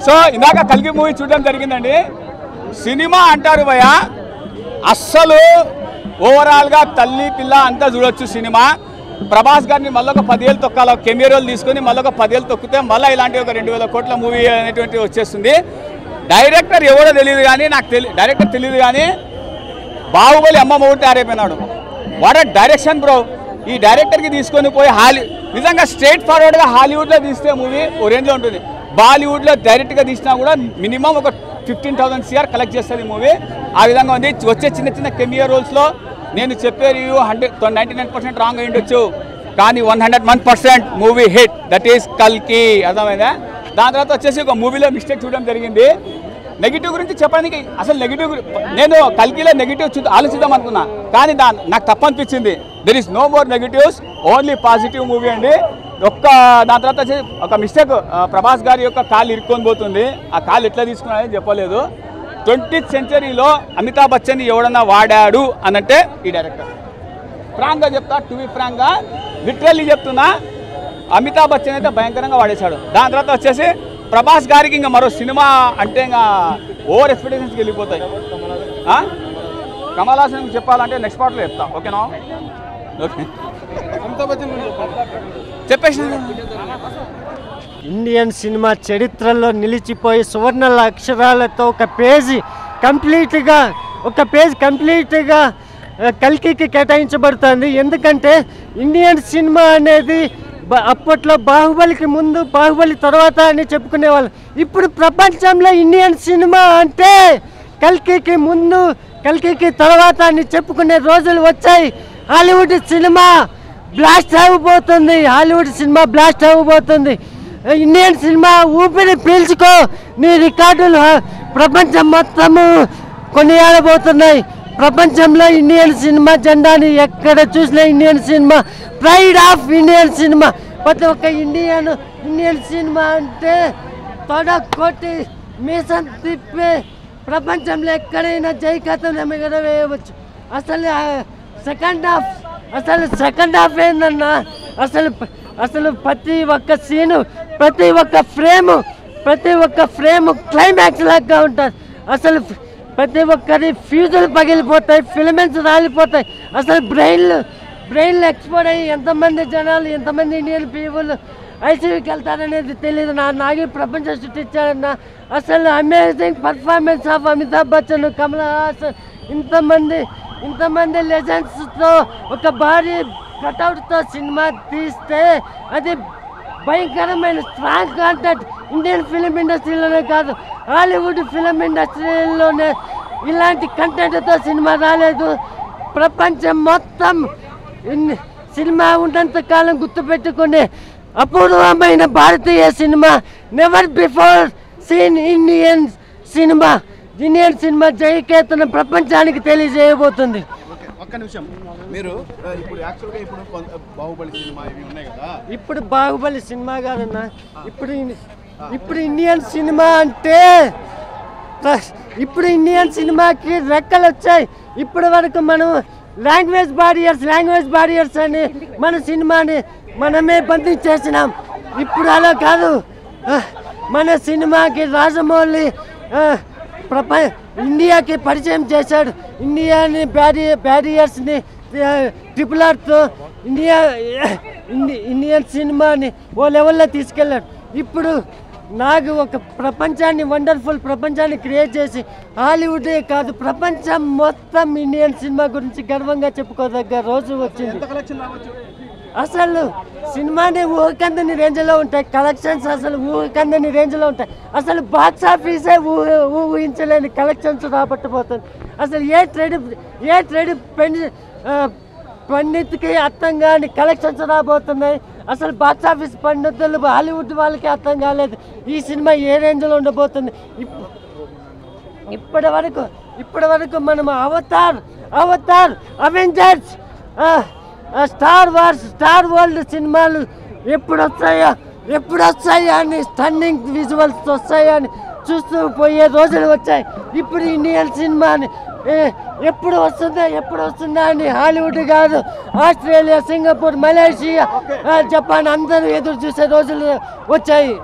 So ఇందాక కల్కి movie చూడడం జరిగిందండి. సినిమా అంటారు భయ, అస్సలు ఓవరాల్గా తల్లి పిల్ల అంతా చూడొచ్చు సినిమా. ప్రభాస్ గారిని మళ్ళీ ఒక 10 ఏళ్ళు తొక్కాలి, కెమెరాలు తీసుకొని మళ్ళీ ఒక 10 ఏళ్ళు తొక్కితే మళ్ళీ ఇలాంటి ఒక 2000 కోట్ల మూవీ అనేటువంటి వచ్చేస్తుంది. డైరెక్టర్ ఎవరో తెలియదు కానీ, డైరెక్టర్ తెలియదు కానీ బాహుబలి అమ్మ మొగుడు తయారైపోయినాడు. What direction bro. ఈ డైరెక్టర్కి తీసుకొని పోయి నిజంగా స్ట్రైట్ ఫార్వర్డ్గా హాలీవుడ్లో తీస్తే మూవీ ఓ రేంజ్లో ఉంటుంది. బాలీవుడ్లో డైరెక్ట్గా తీసినా కూడా మినిమం ఒక 15,000 CR కలెక్ట్ చేస్తుంది మూవీ. ఆ విధంగా ఉంది. వచ్చే చిన్న చిన్న కెమియో రోల్స్లో నేను చెప్పే రివ్యూ 99% రాంగ్ అయి ఉండొచ్చు, కానీ 101% మూవీ హిట్. దట్ ఈస్ కల్కి. అర్థమైందా? దాని తర్వాత వచ్చేసి ఒక మూవీలో మిస్టేక్ చూడడం జరిగింది. నెగిటివ్ గురించి చెప్పడానికి అసలు నెగిటివ్ నేను కల్కిలో నెగిటివ్ ఆలోచిద్దాం అనుకున్నా, కానీ నాకు తప్పనిపించింది. There is no more negatives, only positive movie అండి. దాని తర్వాత వచ్చి ఒక మిస్టేక్, ప్రభాస్ గారి యొక్క కాలు ఇరుక్కొని పోతుంది. ఆ కాలు ఎట్లా తీసుకున్నాడని చెప్పలేదు. 20th సెంచరీలో అమితాబ్ బచ్చన్ ఎవడన్నా వాడాడు అనంటే ఈ డైరెక్టర్. ఫ్రాంక్గా చెప్తా, టు బి ఫ్రాంక్గా లిటరల్లీ చెప్తున్నా, అమితాబ్ బచ్చన్ అయితే భయంకరంగా వాడేశాడు. దాని తర్వాత వచ్చేసి ప్రభాస్ గారికి ఇంకా మరో సినిమా అంటే ఇంకా ఓవర్ ఎక్స్పెక్టేషన్స్కి వెళ్ళిపోతాయి. కమల్ హాసన్ చెప్పాలంటే నెక్స్ట్ పార్ట్లో చెప్తా. ఓకేనా? ఓకే చెప్పేసి. ఇండియన్ సినిమా చరిత్రలో నిలిచిపోయి సువర్ణ అక్షరాలతో ఒక పేజ్ కంప్లీట్గా కల్కికి కేటాయించబడుతుంది. ఎందుకంటే ఇండియన్ సినిమా అనేది అప్పట్లో బాహుబలికి ముందు, బాహుబలి తర్వాత అని చెప్పుకునేవాళ్ళు. ఇప్పుడు ప్రపంచంలో ఇండియన్ సినిమా అంటే కల్కికి ముందు, కల్కికి తర్వాత అని చెప్పుకునే రోజులు వచ్చాయి. హాలీవుడ్ సినిమా బ్లాస్ట్ అవ్వబోతుంది. ఇండియన్ సినిమా ఊపిరి పీల్చుకో, నీ రికార్డులు ప్రపంచం మొత్తము కొనియాడబోతున్నాయి. ప్రపంచంలో ఇండియన్ సినిమా జెండాని ఎక్కడ చూసినా Indian cinema, pride of Indian cinema. ప్రతి ఒక్క ఇండియన్ సినిమా అంటే తొడ కొట్టి మీసం తిప్పి ప్రపంచంలో ఎక్కడైనా జైకథం ఎగరవేయవచ్చు. అసలు సెకండ్ హాఫ్ ఏందన్నా, అసలు ప్రతి ఒక్క సీను, ప్రతి ఒక్క ఫ్రేము క్లైమాక్స్ లాగా ఉంటుంది. అసలు ప్రతి ఒక్కరి ఫ్యూజులు పగిలిపోతాయి, ఫిలమెంట్స్ రాలిపోతాయి. అసలు బ్రెయిన్లు ఎక్స్పోర్ట్ అయ్యి ఎంతమంది జనాలు, ఎంతమంది ఇండియన్ పీపుల్ ఐసీయూకి వెళ్తారనేది తెలియదు. నాగి ప్రపంచం సృష్టించారన్న. అసలు amazing performance of Amitabh Bachchan, Kamal Haasan, ఇంతమంది లెజెండ్స్తో ఒక భారీ కటౌట్తో సినిమా తీస్తే అది భయంకరమైన స్ట్రాంగ్ కాంటెంట్. ఇండియన్ ఫిలిం ఇండస్ట్రీలోనే కాదు, హాలీవుడ్ ఫిలిం ఇండస్ట్రీలోనే ఇలాంటి కంటెంట్తో సినిమా రాలేదు. ప్రపంచం మొత్తం సినిమా ఉన్నంత కాలం గుర్తుపెట్టుకునే అపూర్వమైన భారతీయ cinema, never before seen Indian cinema జయకేతన ప్రపంచానికి తెలియజేయబోతుంది. ఒక్క నిమిషం, మీరు ఇప్పుడు బాహుబలి సినిమా ఇవి ఉన్నాయి కదా, ఇప్పుడు బాహుబలి సినిమా కాదన్నా, ఇప్పుడు ఇండియన్ సినిమా అంటే ఇప్పుడు ఇండియన్ సినిమాకి రెక్కలు వచ్చాయి. ఇప్పటి వరకు మనం లాంగ్వేజ్ బారియర్స్ అని మన సినిమాని మనమే బంధించేసినాం. ఇప్పుడు అలా కాదు. మన సినిమాకి రాజమౌళి ఇండియాకి పరిచయం చేశాడు. ఇండియాని బ్యారియర్స్ని ట్రిపుల్-ఆర్తో ఇండియన్ సినిమాని ఓ లెవెల్లో తీసుకెళ్ళాడు. ఇప్పుడు నాకు ఒక వండర్ఫుల్ ప్రపంచాన్ని క్రియేట్ చేసి హాలీవుడే కాదు ప్రపంచం మొత్తం ఇండియన్ సినిమా గురించి గర్వంగా చెప్పుకోదగ్గ రోజు వచ్చింది. అసలు సినిమాని ఊహకందని రేంజ్లో ఉంటాయి కలెక్షన్స్, అసలు ఊహకందని రేంజ్లో ఉంటాయి. అసలు బాక్స్ ఆఫీసే ఊహించలేని కలెక్షన్స్ రాబట్టబోతుంది. అసలు ఏ ట్రేడ్ పండితుకి అర్థం కాని కలెక్షన్స్ రాబోతున్నాయి. అసలు బాక్స్ ఆఫీస్ పండితులు హాలీవుడ్ వాళ్ళకి అర్థం కాలేదు ఈ సినిమా ఏ రేంజ్లో ఉండబోతుంది. ఇప్పటి వరకు మనం అవతార్, అవెంజర్స్, స్టార్ వరల్డ్ సినిమాలు ఎప్పుడు వస్తాయా అని స్టన్నింగ్ విజువల్స్ వస్తాయా అని చూస్తూ పోయే రోజులు వచ్చాయి. ఇప్పుడు ఇండియన్ సినిమాని ఎప్పుడు వస్తుందా అని హాలీవుడ్ కాదు, ఆస్ట్రేలియా, సింగపూర్, మలేషియా, జపాన్ అందరూ ఎదురు చూసే రోజులు వచ్చాయి.